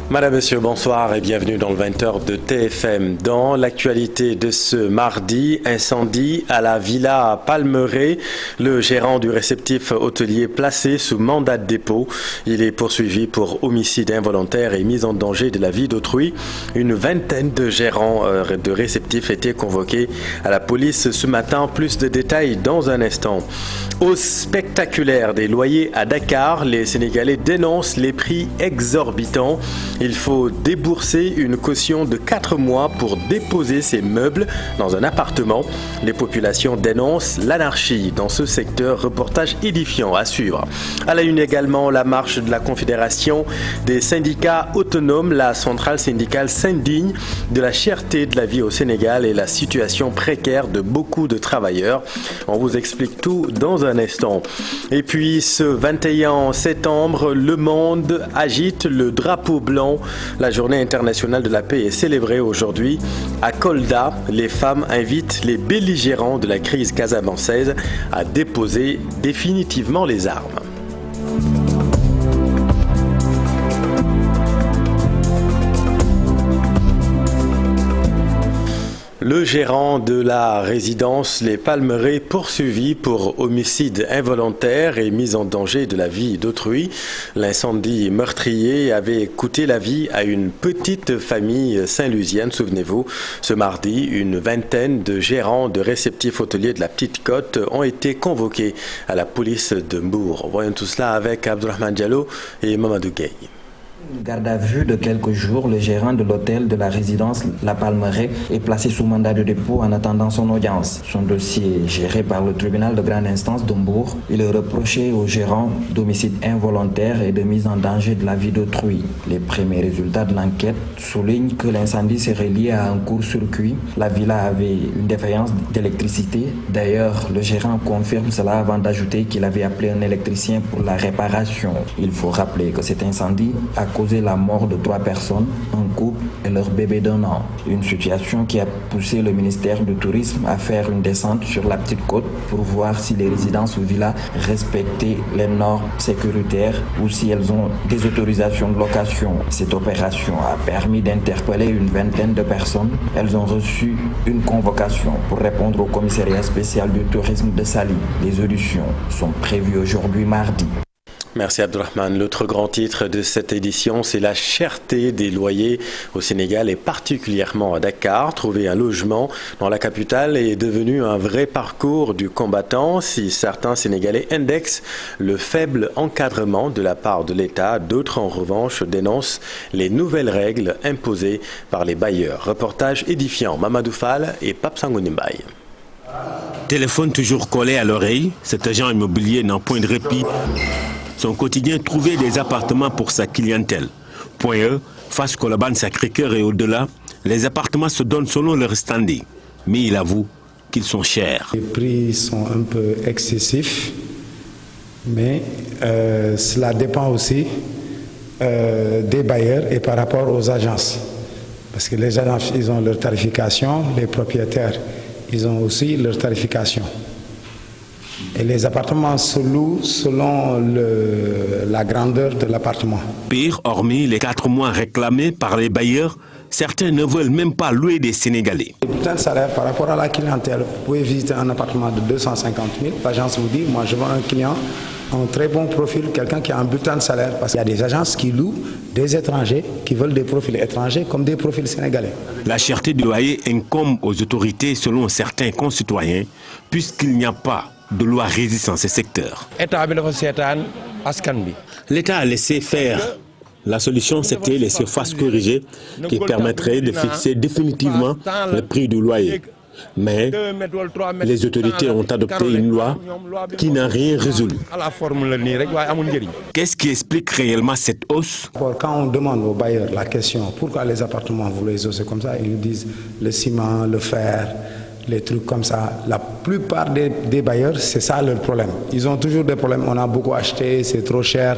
Madame, Monsieur, bonsoir et bienvenue dans le 20h de TFM. Dans l'actualité de ce mardi, incendie à la Villa Palmeraie. Le gérant du réceptif hôtelier placé sous mandat de dépôt. Il est poursuivi pour homicide involontaire et mise en danger de la vie d'autrui. Une vingtaine de gérants de réceptifs étaient convoqués à la police ce matin. Plus de détails dans un instant. Hausse spectaculaire des loyers à Dakar. Les Sénégalais dénoncent les prix exorbitants. Il faut débourser une caution de 4 mois pour déposer ses meubles dans un appartement. Les populations dénoncent l'anarchie dans ce secteur. Reportage édifiant à suivre. À la une également, la marche de la Confédération des syndicats autonomes. La centrale syndicale s'indigne de la cherté de la vie au Sénégal et la situation précaire de beaucoup de travailleurs. On vous explique tout dans un instant. Et puis ce 21 septembre, le monde agite le drapeau blanc. La journée internationale de la paix est célébrée aujourd'hui. À Kolda, les femmes invitent les belligérants de la crise casamançaise à déposer définitivement les armes. Le gérant de la résidence Les Palmeraie poursuivi pour homicide involontaire et mise en danger de la vie d'autrui. L'incendie meurtrier avait coûté la vie à une petite famille saint-lusienne, souvenez-vous. Ce mardi, une vingtaine de gérants de réceptifs hôteliers de la Petite Côte ont été convoqués à la police de Mbour. Voyons tout cela avec Abdourahmane Diallo et Mamadou Gueye. Garde à vue de quelques jours, le gérant de l'hôtel de la résidence La Palmeraie est placé sous mandat de dépôt en attendant son audience. Son dossier est géré par le tribunal de grande instance de Mbour. Il est reproché au gérant d'homicide involontaire et de mise en danger de la vie d'autrui. Les premiers résultats de l'enquête soulignent que l'incendie serait lié à un court-circuit. La villa avait une défaillance d'électricité. D'ailleurs, le gérant confirme cela avant d'ajouter qu'il avait appelé un électricien pour la réparation. Il faut rappeler que cet incendie a causé la mort de 3 personnes, un couple et leur bébé d'1 an. Une situation qui a poussé le ministère du Tourisme à faire une descente sur la Petite Côte pour voir si les résidences ou villas respectaient les normes sécuritaires ou si elles ont des autorisations de location. Cette opération a permis d'interpeller une vingtaine de personnes. Elles ont reçu une convocation pour répondre au commissariat spécial du tourisme de Saly. Les auditions sont prévues aujourd'hui mardi. Merci Abdourahmane. L'autre grand titre de cette édition, c'est la cherté des loyers au Sénégal et particulièrement à Dakar. Trouver un logement dans la capitale est devenu un vrai parcours du combattant. Si certains Sénégalais indexent le faible encadrement de la part de l'État, d'autres en revanche dénoncent les nouvelles règles imposées par les bailleurs. Reportage édifiant, Mamadou Fall et Pape Sangounimbay. Téléphone toujours collé à l'oreille, cet agent immobilier n'a point de répit. Son quotidien, trouver des appartements pour sa clientèle. Point E, face Colobane, Sacré-Cœur et au-delà, les appartements se donnent selon leur standing. Mais il avoue qu'ils sont chers. Les prix sont un peu excessifs, mais cela dépend aussi des bailleurs et par rapport aux agences. Parce que les agences, ils ont leur tarification, les propriétaires, ils ont aussi leur tarification. Et les appartements se louent selon la grandeur de l'appartement. Pire, hormis les 4 mois réclamés par les bailleurs, certains ne veulent même pas louer des Sénégalais. Le bulletin de salaire par rapport à la clientèle, vous pouvez visiter un appartement de 250 000. L'agence vous dit, moi je veux un client, un très bon profil, quelqu'un qui a un bulletin de salaire. Parce qu'il y a des agences qui louent des étrangers, qui veulent des profils étrangers comme des profils sénégalais. La cherté du loyer incombe aux autorités selon certains concitoyens, puisqu'il n'y a pas de loi résistant ces secteurs. L'État a laissé faire. La solution, c'était les surfaces corrigées qui permettraient de fixer définitivement le prix du loyer. Mais les autorités ont adopté une loi qui n'a rien résolu. Qu'est-ce qui explique réellement cette hausse? Quand on demande aux bailleurs la question, pourquoi les appartements, vous les haussez comme ça, ils nous disent le ciment, le fer, les trucs comme ça. La plupart des bailleurs, c'est ça leur problème. Ils ont toujours des problèmes. On a beaucoup acheté, c'est trop cher.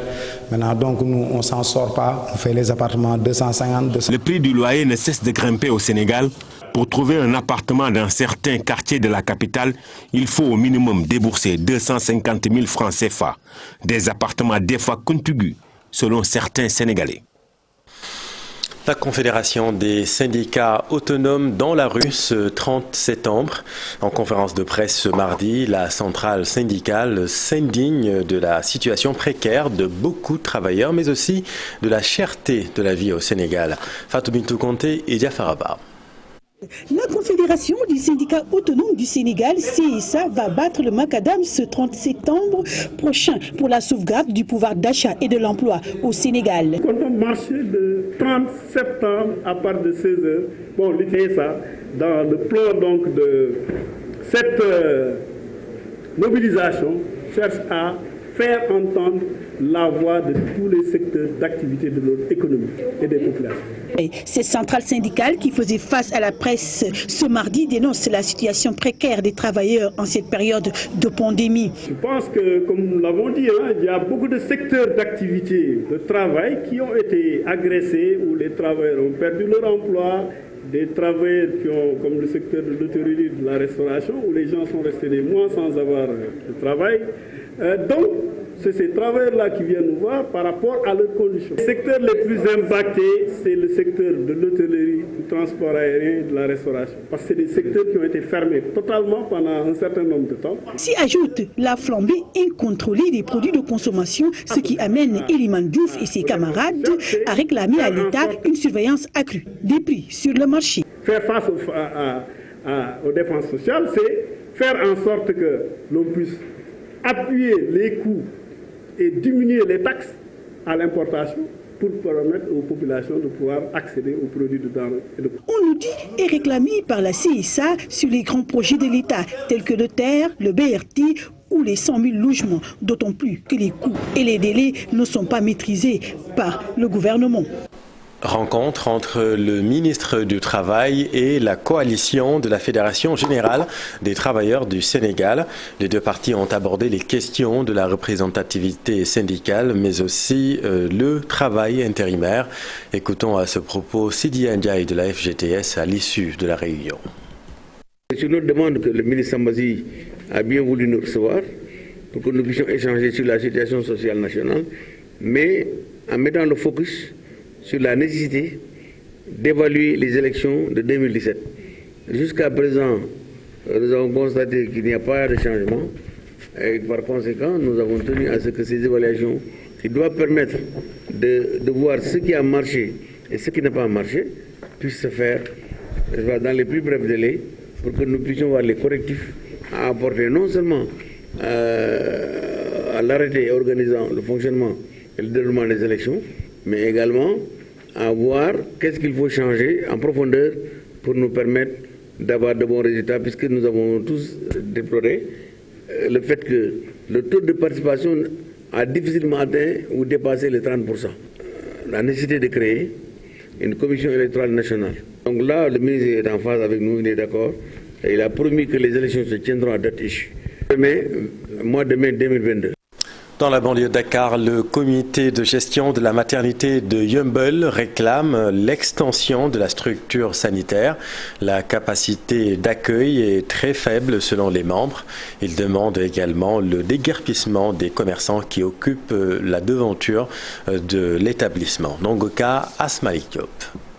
Maintenant, donc, nous, on ne s'en sort pas. On fait les appartements 250, 200. Le prix du loyer ne cesse de grimper au Sénégal. Pour trouver un appartement dans certains quartiers de la capitale, il faut au minimum débourser 250 000 francs CFA. Des appartements des fois contigus, selon certains Sénégalais. La Confédération des syndicats autonomes dans la rue ce 30 septembre. En conférence de presse ce mardi, la centrale syndicale s'indigne de la situation précaire de beaucoup de travailleurs, mais aussi de la cherté de la vie au Sénégal. Fatou Bintou Conté et Diafar Abba. La Confédération des syndicats autonomes du Sénégal, CSA, va battre le macadam ce 30 septembre prochain pour la sauvegarde du pouvoir d'achat et de l'emploi au Sénégal. Quand on marche le 30 septembre à partir de 16h, bon, le CSA, dans le plan donc de cette mobilisation, cherche à faire entendre la voix de tous les secteurs d'activité de notre économie et des populations. Ces centrales syndicales qui faisaient face à la presse ce mardi dénoncent la situation précaire des travailleurs en cette période de pandémie. Je pense que, comme nous l'avons dit, il y a beaucoup de secteurs d'activité, de travail qui ont été agressés, où les travailleurs ont perdu leur emploi, des travailleurs qui ont, comme le secteur de l'hôtellerie, de la restauration, où les gens sont restés des mois sans avoir de travail. Donc, c'est ces travailleurs-là qui viennent nous voir par rapport à leurs conditions. Les secteurs les plus impactés, c'est le secteur de l'hôtellerie, du transport aérien, de la restauration. Parce que c'est des secteurs qui ont été fermés totalement pendant un certain nombre de temps. S'y ajoute la flambée incontrôlée des produits de consommation, ce qui amène Eliman Diouf et ses camarades à réclamer à l'État une surveillance accrue des prix sur le marché. Faire face aux dépenses sociales, c'est faire en sorte que l'on puisse appuyer les coûts et diminuer les taxes à l'importation pour permettre aux populations de pouvoir accéder aux produits de denrées. On nous dit et réclamé par la CSA sur les grands projets de l'État tels que le TER, le BRT ou les 100 000 logements, d'autant plus que les coûts et les délais ne sont pas maîtrisés par le gouvernement. Rencontre entre le ministre du Travail et la coalition de la Fédération générale des travailleurs du Sénégal. Les deux parties ont abordé les questions de la représentativité syndicale, mais aussi le travail intérimaire. Écoutons à ce propos Sidi Ndiaye de la FGTS à l'issue de la réunion. C'est sur notre demande que le ministre Sambazi a bien voulu nous recevoir pour que nous puissions échanger sur la situation sociale nationale, mais en mettant le focus sur la nécessité d'évaluer les élections de 2017. Jusqu'à présent, nous avons constaté qu'il n'y a pas de changement et par conséquent, nous avons tenu à ce que ces évaluations qui doivent permettre de voir ce qui a marché et ce qui n'a pas marché puissent se faire dans les plus brefs délais pour que nous puissions voir les correctifs à apporter non seulement à l'arrêté organisant le fonctionnement et le déroulement des élections, mais également à voir qu'est-ce qu'il faut changer en profondeur pour nous permettre d'avoir de bons résultats, puisque nous avons tous déploré le fait que le taux de participation a difficilement atteint ou dépassé les 30%. La nécessité de créer une commission électorale nationale. Donc là, le ministre est en phase avec nous, il est d'accord, et il a promis que les élections se tiendront à date échue. Mois de mai 2022. Dans la banlieue de Dakar, le comité de gestion de la maternité de Yeumbeul réclame l'extension de la structure sanitaire. La capacité d'accueil est très faible selon les membres. Il demande également le déguerpissement des commerçants qui occupent la devanture de l'établissement. Nongoka Asmalik Diop.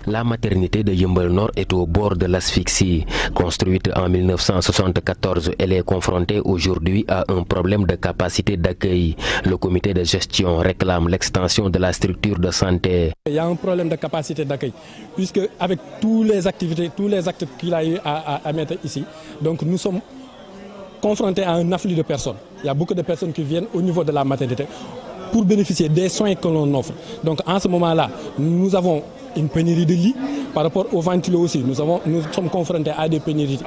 La maternité de Yeumbeul Nord est au bord de l'asphyxie. Construite en 1974, elle est confrontée aujourd'hui à un problème de capacité d'accueil. Le comité de gestion réclame l'extension de la structure de santé. Il y a un problème de capacité d'accueil, puisque avec toutes les activités, tous les actes qu'il a eu à mettre ici, donc nous sommes confrontés à un afflux de personnes. Il y a beaucoup de personnes qui viennent au niveau de la maternité pour bénéficier des soins que l'on offre. Donc en ce moment-là, nous avons une pénurie de lits. Par rapport aux ventilos aussi, nous sommes confrontés à des pénuries.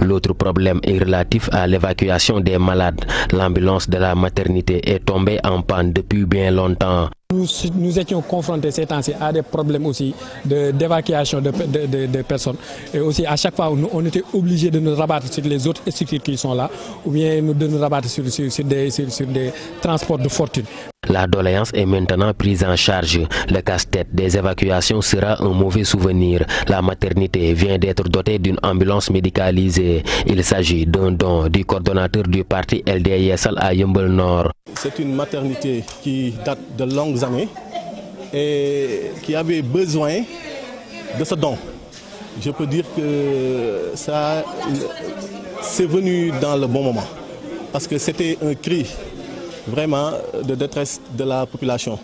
L'autre problème est relatif à l'évacuation des malades. L'ambulance de la maternité est tombée en panne depuis bien longtemps. Nous étions confrontés ces temps-ci à des problèmes aussi d'évacuation de personnes. Et aussi à chaque fois, on était obligés de nous rabattre sur les autres structures qui sont là, ou bien de nous rabattre sur des transports de fortune. La doléance est maintenant prise en charge. Le casse-tête des évacuations sera un mauvais souvenir. La maternité vient d'être dotée d'une ambulance médicalisée. Il s'agit d'un don du coordonnateur du parti LDISL à Yeumbeul Nord. C'est une maternité qui date de longues années. et qui avait besoin de ce don. Je peux dire que ça, c'est venu dans le bon moment, parce que c'était un cri vraiment de détresse de la population.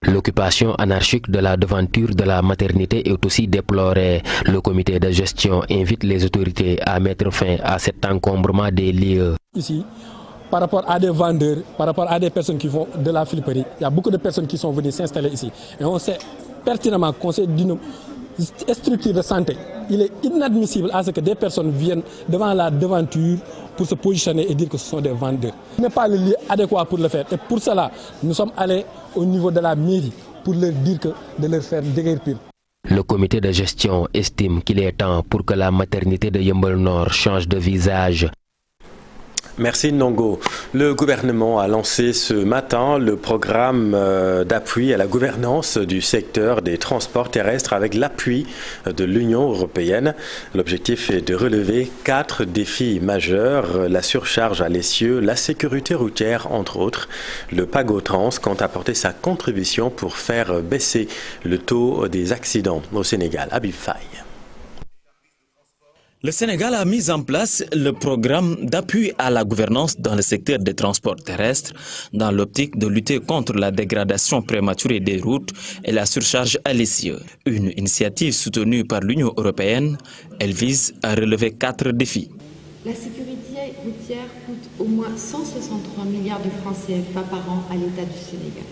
L'occupation anarchique de la devanture de la maternité est aussi déplorée. Le comité de gestion invite les autorités à mettre fin à cet encombrement des lieux. Ici, par rapport à des vendeurs, par rapport à des personnes qui font de la friperie, il y a beaucoup de personnes qui sont venues s'installer ici. Et on sait pertinemment qu'on sait d'une structure de santé. Il est inadmissible à ce que des personnes viennent devant la devanture pour se positionner et dire que ce sont des vendeurs. Ce n'est pas le lieu adéquat pour le faire. Et pour cela, nous sommes allés au niveau de la mairie pour leur dire de leur faire déguerpir. Le comité de gestion estime qu'il est temps pour que la maternité de Yeumbeul Nord change de visage. Merci Ndongo. Le gouvernement a lancé ce matin le programme d'appui à la gouvernance du secteur des transports terrestres avec l'appui de l'Union européenne. L'objectif est de relever 4 défis majeurs, la surcharge à l'essieu, la sécurité routière entre autres. Le Pagotrans compte apporter sa contribution pour faire baisser le taux des accidents au Sénégal. Habib Faye. Le Sénégal a mis en place le programme d'appui à la gouvernance dans le secteur des transports terrestres dans l'optique de lutter contre la dégradation prématurée des routes et la surcharge à l'essieu. Une initiative soutenue par l'Union européenne, elle vise à relever 4 défis. La sécurité routière coûte au moins 163 milliards de francs CFA par an à l'État du Sénégal.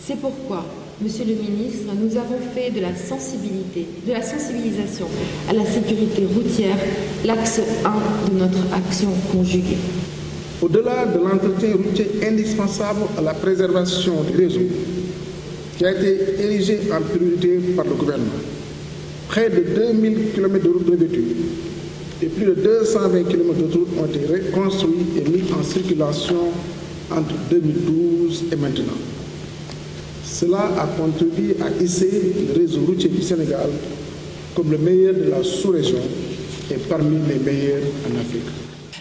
C'est pourquoi, Monsieur le ministre, nous avons fait de la sensibilisation à la sécurité routière l'axe 1 de notre action conjuguée. Au-delà de l'entretien routier indispensable à la préservation du réseau, qui a été érigé en priorité par le gouvernement, près de 2000 km de routes revêtues et plus de 220 km de routes ont été reconstruits et mis en circulation entre 2012 et maintenant. Cela a contribué à hisser le réseau routier du Sénégal comme le meilleur de la sous-région et parmi les meilleurs en Afrique.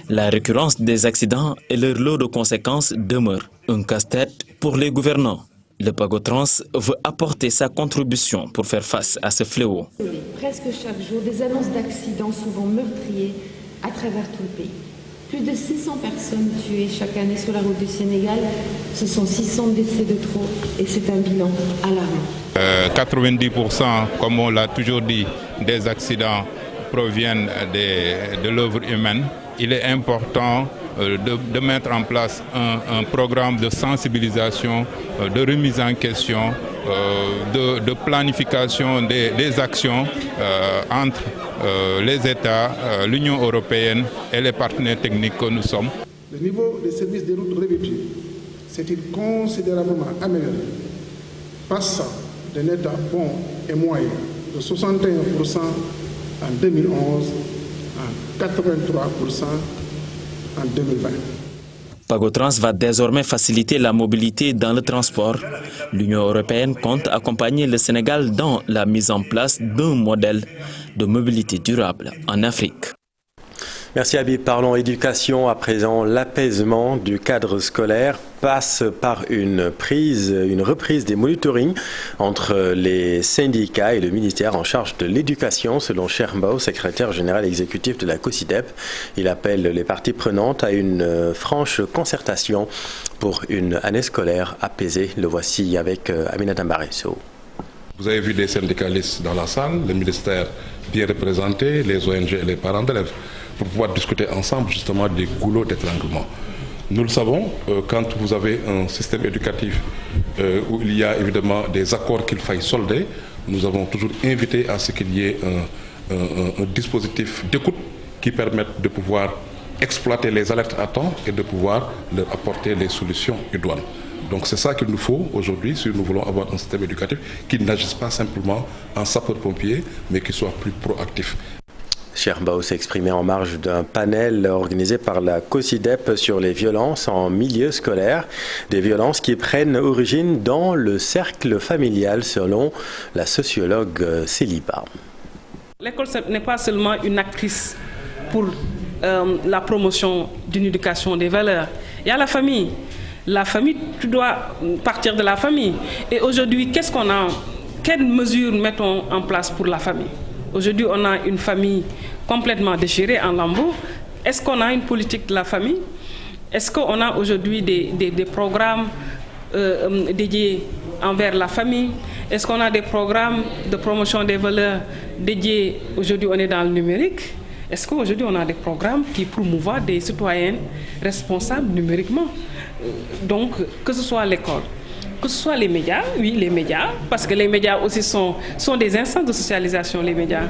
La récurrence des accidents et leur lot de conséquences demeure un casse-tête pour les gouvernants. Le Pagotrans veut apporter sa contribution pour faire face à ce fléau. Presque chaque jour, des annonces d'accidents souvent meurtriers à travers tout le pays. Plus de 600 personnes tuées chaque année sur la route du Sénégal. Ce sont 600 décès de trop et c'est un bilan alarmant. 90%, comme on l'a toujours dit, des accidents proviennent de l'œuvre humaine. Il est important de mettre en place un programme de sensibilisation, de remise en question, de planification des actions entre les États, l'Union européenne et les partenaires techniques que nous sommes. Le niveau des services des routes revêtues s'est-il considérablement amélioré, passant d'un état bon et moyen de 61% en 2011 à 83% en 2020. Pagotrans va désormais faciliter la mobilité dans le transport. L'Union européenne compte accompagner le Sénégal dans la mise en place d'un modèle de mobilité durable en Afrique. Merci Habib. Parlons éducation à présent. L'apaisement du cadre scolaire passe par une reprise des monitorings entre les syndicats et le ministère en charge de l'éducation, selon Cheikh Mbow, secrétaire général exécutif de la COSYDEP. Il appelle les parties prenantes à une franche concertation pour une année scolaire apaisée. Le voici avec Aminata Mbaresso. Vous avez vu des syndicalistes dans la salle, le ministère bien représenté, les ONG et les parents d'élèves, pour pouvoir discuter ensemble justement des goulots d'étranglement. Nous le savons, quand vous avez un système éducatif où il y a évidemment des accords qu'il faille solder, nous avons toujours invité à ce qu'il y ait un dispositif d'écoute qui permette de pouvoir exploiter les alertes à temps et de pouvoir leur apporter les solutions idoines. Donc c'est ça qu'il nous faut aujourd'hui si nous voulons avoir un système éducatif qui n'agisse pas simplement en sapeur-pompier, mais qui soit plus proactif. Cheikh Mbow s'est exprimé en marge d'un panel organisé par la COSYDEP sur les violences en milieu scolaire, des violences qui prennent origine dans le cercle familial selon la sociologue Céliba. L'école n'est pas seulement une actrice pour la promotion d'une éducation des valeurs. Il y a la famille. La famille, tu dois partir de la famille. Et aujourd'hui, qu'est-ce qu'on a? Quelles mesures mettons en place pour la famille? Aujourd'hui, on a une famille complètement déchirée en lambeaux. Est-ce qu'on a une politique de la famille? Est-ce qu'on a aujourd'hui des programmes dédiés envers la famille? Est-ce qu'on a des programmes de promotion des valeurs dédiés? Aujourd'hui, on est dans le numérique. Est-ce qu'aujourd'hui, on a des programmes qui promouvoient des citoyens responsables numériquement? Donc, que ce soit l'école, que ce soit les médias, oui, les médias, parce que les médias aussi sont des instances de socialisation, les médias.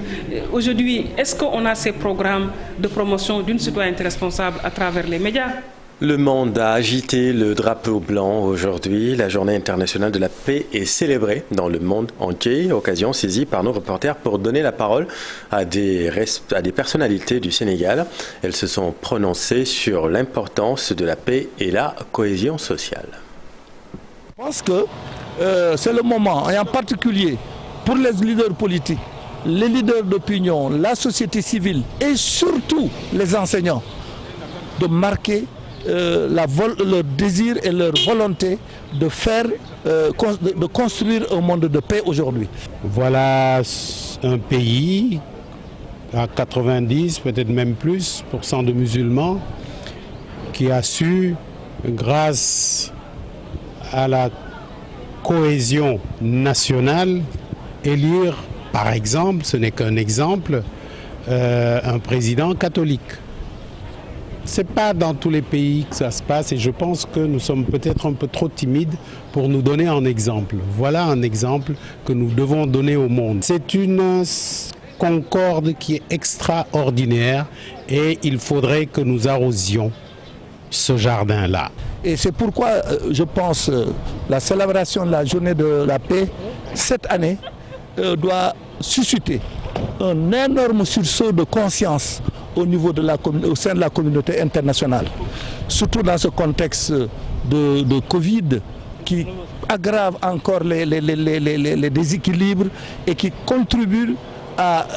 Aujourd'hui, est-ce qu'on a ces programmes de promotion d'une citoyenneté responsable à travers les médias? Le monde a agité le drapeau blanc aujourd'hui. La journée internationale de la paix est célébrée dans le monde entier. Occasion saisie par nos reporters pour donner la parole à des personnalités du Sénégal. Elles se sont prononcées sur l'importance de la paix et la cohésion sociale. Je pense que c'est le moment, et en particulier pour les leaders politiques, les leaders d'opinion, la société civile et surtout les enseignants, de marquer leur désir et leur volonté de construire un monde de paix aujourd'hui. Voilà un pays à 90, peut-être même plus, % de musulmans qui a su, grâce à la cohésion nationale, élire, par exemple, ce n'est qu'un exemple, un président catholique. Ce n'est pas dans tous les pays que ça se passe et je pense que nous sommes peut-être un peu trop timides pour nous donner un exemple. Voilà un exemple que nous devons donner au monde. C'est une concorde qui est extraordinaire et il faudrait que nous arrosions ce jardin-là. Et c'est pourquoi je pense la célébration de la journée de la paix cette année doit susciter un énorme sursaut de conscience au sein de la communauté internationale. Surtout dans ce contexte de Covid qui aggrave encore les déséquilibres et qui contribue à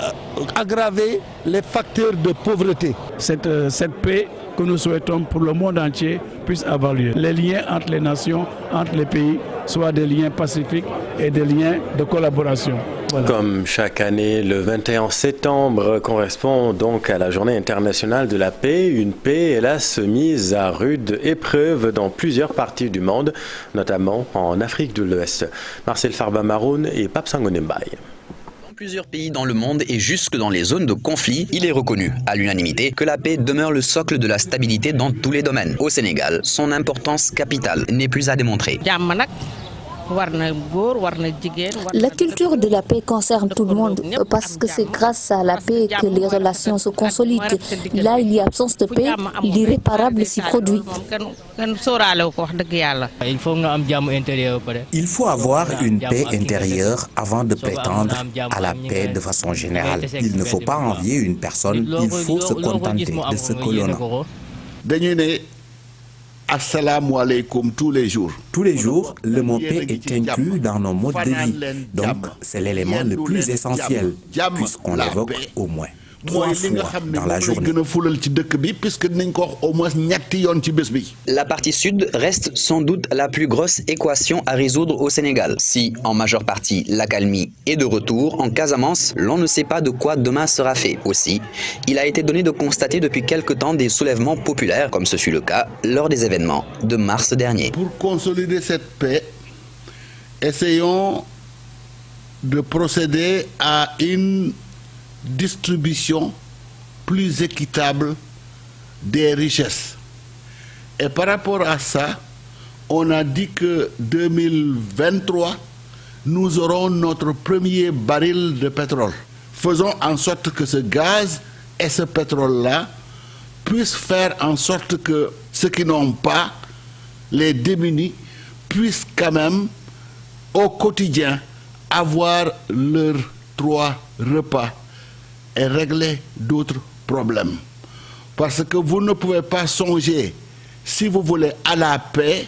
aggraver les facteurs de pauvreté. Cette paix que nous souhaitons pour le monde entier puisse avoir lieu. Les liens entre les nations, entre les pays, soient des liens pacifiques et des liens de collaboration. Voilà. Comme chaque année, le 21 septembre correspond donc à la Journée internationale de la paix. Une paix, hélas, mise à rude épreuve dans plusieurs parties du monde, notamment en Afrique de l'Ouest. Marcel Farba-Maroun et Pape Sangone Mbaye. Plusieurs pays dans le monde et jusque dans les zones de conflit, il est reconnu à l'unanimité que la paix demeure le socle de la stabilité dans tous les domaines. Au Sénégal, son importance capitale n'est plus à démontrer. La culture de la paix concerne tout le monde parce que c'est grâce à la paix que les relations se consolident. Là, il y a absence de paix, l'irréparable s'y produit. Il faut avoir une paix intérieure avant de prétendre à la paix de façon générale. Il ne faut pas envier une personne, il faut se contenter de ce que l'on a. Assalamu alaikum tous les jours. Tous les jours, le mot paix est inclus dans nos modes de vie. Donc, c'est l'élément le plus essentiel, puisqu'on l'évoque au moins 3 fois dans la journée. La partie sud reste sans doute la plus grosse équation à résoudre au Sénégal. Si, en majeure partie, l'accalmie est de retour, en Casamance, l'on ne sait pas de quoi demain sera fait. Aussi, il a été donné de constater depuis quelque temps des soulèvements populaires, comme ce fut le cas lors des événements de mars dernier. Pour consolider cette paix, essayons de procéder à une distribution plus équitable des richesses. Et par rapport à ça, on a dit que 2023, nous aurons notre premier baril de pétrole. Faisons en sorte que ce gaz et ce pétrole-là puissent faire en sorte que ceux qui n'ont pas, les démunis, puissent quand même au quotidien avoir leurs 3 repas et régler d'autres problèmes. Parce que vous ne pouvez pas songer, si vous voulez, à la paix,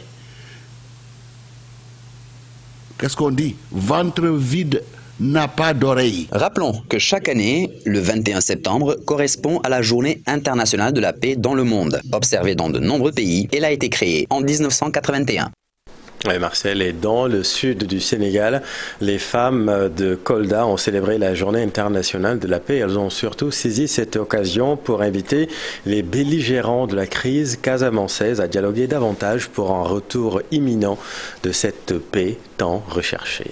qu'est-ce qu'on dit? Ventre vide n'a pas d'oreille. Rappelons que chaque année, le 21 septembre correspond à la Journée internationale de la paix dans le monde. Observée dans de nombreux pays, elle a été créée en 1981. Oui, Marcel, et dans le sud du Sénégal, les femmes de Kolda ont célébré la Journée internationale de la paix. Elles ont surtout saisi cette occasion pour inviter les belligérants de la crise casamançaise à dialoguer davantage pour un retour imminent de cette paix tant recherchée.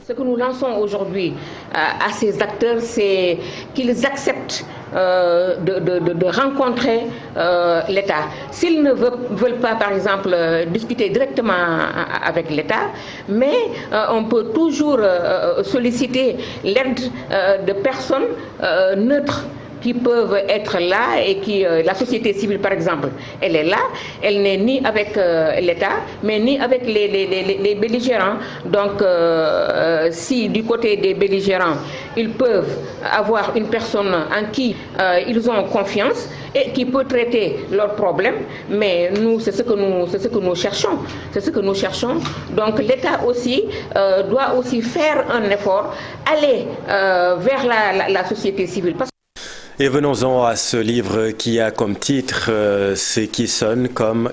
Ce que nous lançons aujourd'hui à ces acteurs, c'est qu'ils acceptent de rencontrer l'État. S'ils ne veulent pas, par exemple, discuter directement avec l'État, mais on peut toujours solliciter l'aide de personnes neutres qui peuvent être là et qui, la société civile par exemple, elle est là, elle n'est ni avec l'État, mais ni avec les belligérants. Donc si du côté des belligérants, ils peuvent avoir une personne en qui ils ont confiance et qui peut traiter leurs problèmes, mais nous, c'est ce que nous cherchons. C'est ce que nous cherchons. Donc l'État aussi doit aussi faire un effort, aller vers la société civile. Et venons-en à ce livre qui a comme titre ce qui sonne comme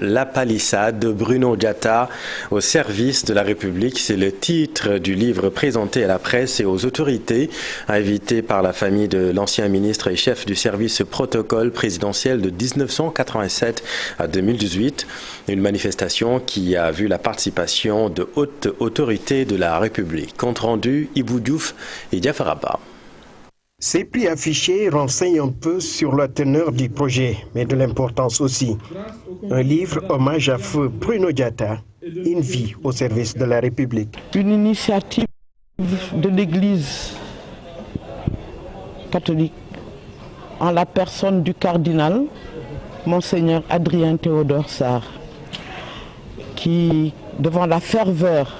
La palissade de Bruno Diatta au service de la République. C'est le titre du livre présenté à la presse et aux autorités, invité par la famille de l'ancien ministre et chef du service protocole présidentiel de 1987 à 2018. Une manifestation qui a vu la participation de hautes autorités de la République. Compte rendu, Ibou Diouf et Diafaraba. Ces prix affichés renseignent un peu sur la teneur du projet, mais de l'importance aussi. Un livre hommage à feu Bruno Diatta, une vie au service de la République. Une initiative de l'Église catholique en la personne du cardinal Monseigneur Adrien Théodore Sarr, qui, devant la ferveur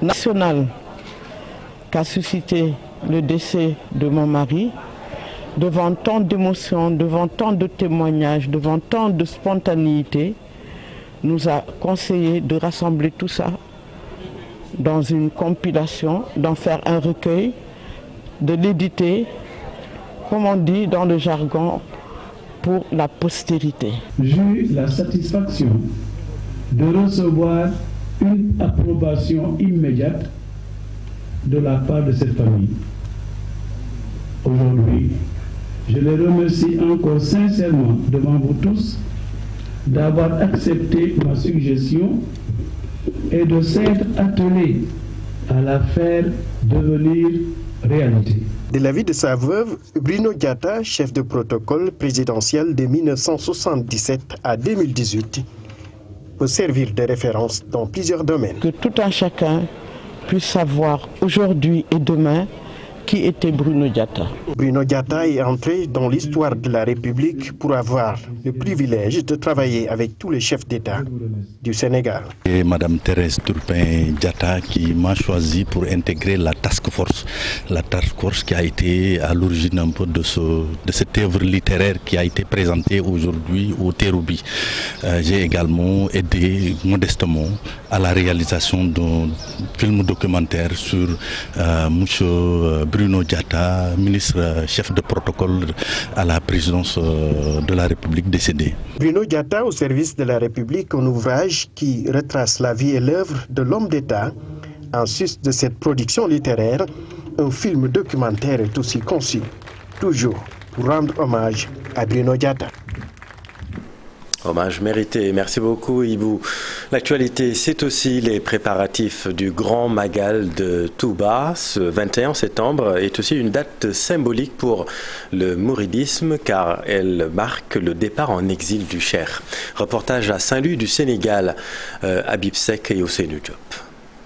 nationale qu'a suscité le décès de mon mari, devant tant d'émotions, devant tant de témoignages, devant tant de spontanéité, nous a conseillé de rassembler tout ça dans une compilation, d'en faire un recueil, de l'éditer, comme on dit dans le jargon, pour la postérité. J'ai eu la satisfaction de recevoir une approbation immédiate de la part de cette famille. Aujourd'hui, je les remercie encore sincèrement devant vous tous d'avoir accepté ma suggestion et de s'être attelés à la faire devenir réalité. De l'avis de sa veuve, Bruno Diatta, chef de protocole présidentiel de 1977 à 2018, peut servir de référence dans plusieurs domaines. Que tout un chacun puisse savoir aujourd'hui et demain qui était Bruno Diatta. Bruno Diatta est entré dans l'histoire de la République pour avoir le privilège de travailler avec tous les chefs d'État du Sénégal. Et Madame Thérèse Turpin Diatta qui m'a choisi pour intégrer la task force qui a été à l'origine un peu de cette œuvre littéraire qui a été présentée aujourd'hui au Terroubi. J'ai également aidé modestement à la réalisation d'un film documentaire sur M. Bruno Diatta, ministre chef de protocole à la présidence de la République décédé. Bruno Diatta au service de la République, un ouvrage qui retrace la vie et l'œuvre de l'homme d'État. En sus de cette production littéraire, un film documentaire est aussi conçu, toujours pour rendre hommage à Bruno Diatta. Hommage mérité. Merci beaucoup, Ibou. L'actualité, c'est aussi les préparatifs du Grand Magal de Touba. Ce 21 septembre est aussi une date symbolique pour le mouridisme car elle marque le départ en exil du Cheikh. Reportage à Saint-Louis du Sénégal, Habib Seck et Ousseynou Diop.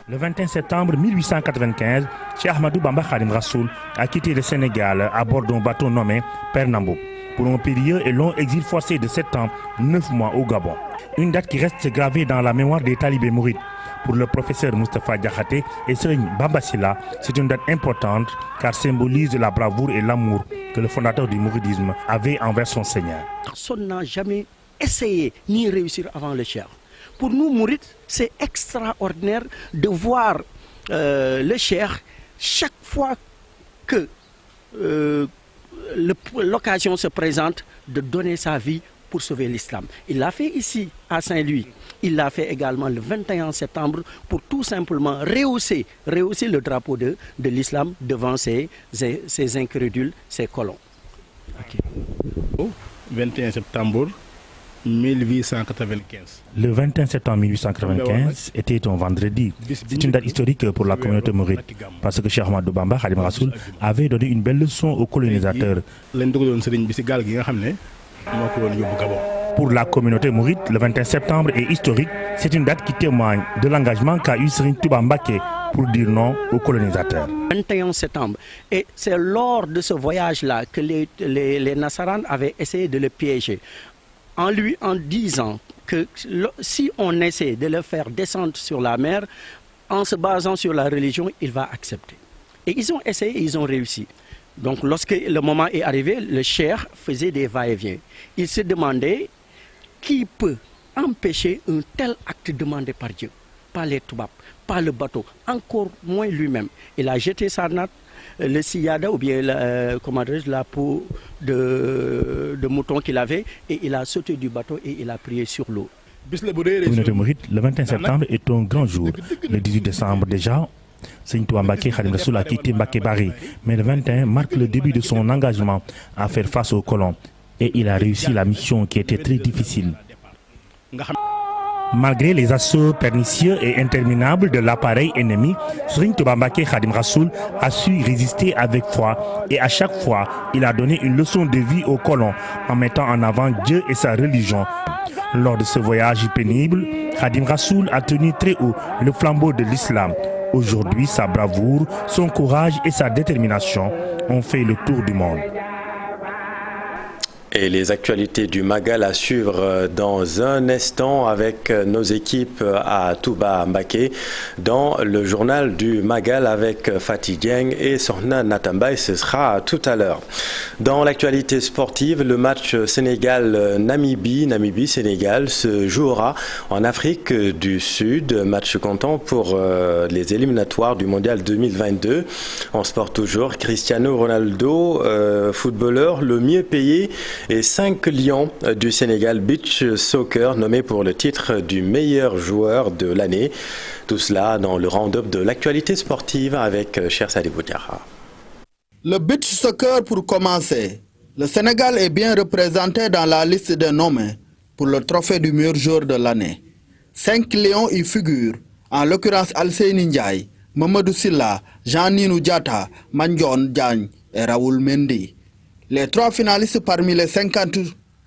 Le 21 septembre 1895, Cheikh Ahmadou Bamba Khadim Rassoul a quitté le Sénégal à bord d'un bateau nommé Pernambou pour un périlleux et long exil forcé de 7 ans, 9 mois au Gabon. Une date qui reste gravée dans la mémoire des talibés mourides. Pour le professeur Moustapha Diakhaté et Serigne Bamba Sylla, c'est une date importante car symbolise la bravoure et l'amour que le fondateur du mouridisme avait envers son Seigneur. Personne n'a jamais essayé ni réussir avant le Cheikh. Pour nous, mourides, c'est extraordinaire de voir le cheikh, chaque fois que l'occasion se présente, de donner sa vie pour sauver l'islam. Il l'a fait ici, à Saint-Louis. Il l'a fait également le 21 septembre pour tout simplement rehausser le drapeau de l'islam devant ces incrédules, ces colons. Okay. 21 septembre 1895. Le 21 septembre 1895 était un vendredi. C'est une date historique pour la communauté mouride parce que Cheikh Ahmadou Bamba Khadim Rassoul avait donné une belle leçon aux colonisateurs. Pour la communauté mouride, le 21 septembre est historique. C'est une date qui témoigne de l'engagement qu'a eu Serigne Touba Mbacké pour dire non aux colonisateurs. 21 septembre. Et c'est lors de ce voyage-là que les Nassaran avaient essayé de le piéger. En disant que si on essaie de le faire descendre sur la mer, en se basant sur la religion, il va accepter. Et ils ont essayé et ils ont réussi. Donc lorsque le moment est arrivé, le cheikh faisait des va-et-vient. Il se demandait qui peut empêcher un tel acte demandé par Dieu. Pas les Toubab, pas le bateau, encore moins lui-même. Il a jeté sa natte, le siyada ou bien la peau de mouton qu'il avait et il a sauté du bateau et il a prié sur l'eau. Communauté mouride, le 21 septembre est un grand jour. Le 18 décembre déjà, Serigne Touba Mbacké Khadim Rassoul a quitté Mbacké Bari. Mais le 21 marque le début de son engagement à faire face aux colons. Et il a réussi la mission qui était très difficile. Malgré les assauts pernicieux et interminables de l'appareil ennemi, Serigne Touba Mbacké Khadim Rassoul a su résister avec foi et à chaque fois, il a donné une leçon de vie aux colons en mettant en avant Dieu et sa religion. Lors de ce voyage pénible, Khadim Rassoul a tenu très haut le flambeau de l'islam. Aujourd'hui, sa bravoure, son courage et sa détermination ont fait le tour du monde. Et les actualités du Magal à suivre dans un instant avec nos équipes à Touba Mbacké dans le journal du Magal avec Fatih Dieng et Sohna Natambay. Ce sera tout à l'heure. Dans l'actualité sportive, le match Sénégal-Sénégal se jouera en Afrique du Sud. Match comptant pour les éliminatoires du Mondial 2022. En sport toujours, Cristiano Ronaldo, footballeur le mieux payé, et 5 lions du Sénégal Beach Soccer nommés pour le titre du meilleur joueur de l'année. Tout cela dans le round-up de l'actualité sportive avec Cher Sadibou Diarra. Le beach soccer pour commencer. Le Sénégal est bien représenté dans la liste des nommés pour le trophée du meilleur joueur de l'année. 5 lions y figurent, en l'occurrence Alseyni Ndiaye, Mamadou Silla, Jean-Ninou Diatta, Mandione Diagne et Raoul Mendy. Les 3 finalistes parmi les 50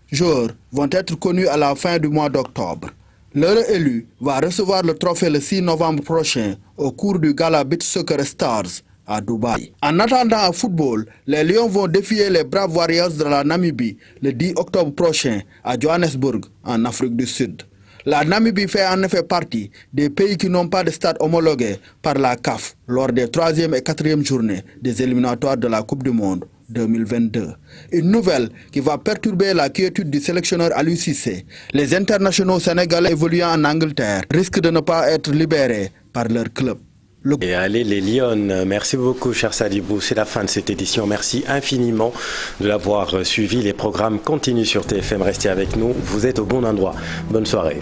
joueurs vont être connus à la fin du mois d'octobre. L'heure élu va recevoir le trophée le 6 novembre prochain au cours du Gala Beach Soccer Stars à Dubaï. En attendant en football, les Lions vont défier les Braves Warriors de la Namibie le 10 octobre prochain à Johannesburg en Afrique du Sud. La Namibie fait en effet partie des pays qui n'ont pas de stade homologué par la CAF lors des 3e et 4e journées des éliminatoires de la Coupe du Monde 2022. Une nouvelle qui va perturber la quiétude du sélectionneur Aliou Cissé. Les internationaux sénégalais évoluant en Angleterre risquent de ne pas être libérés par leur club. Et allez les Lions, merci beaucoup cher Sadibou, c'est la fin de cette édition, merci infiniment de l'avoir suivi, les programmes continuent sur TFM, restez avec nous, vous êtes au bon endroit, bonne soirée.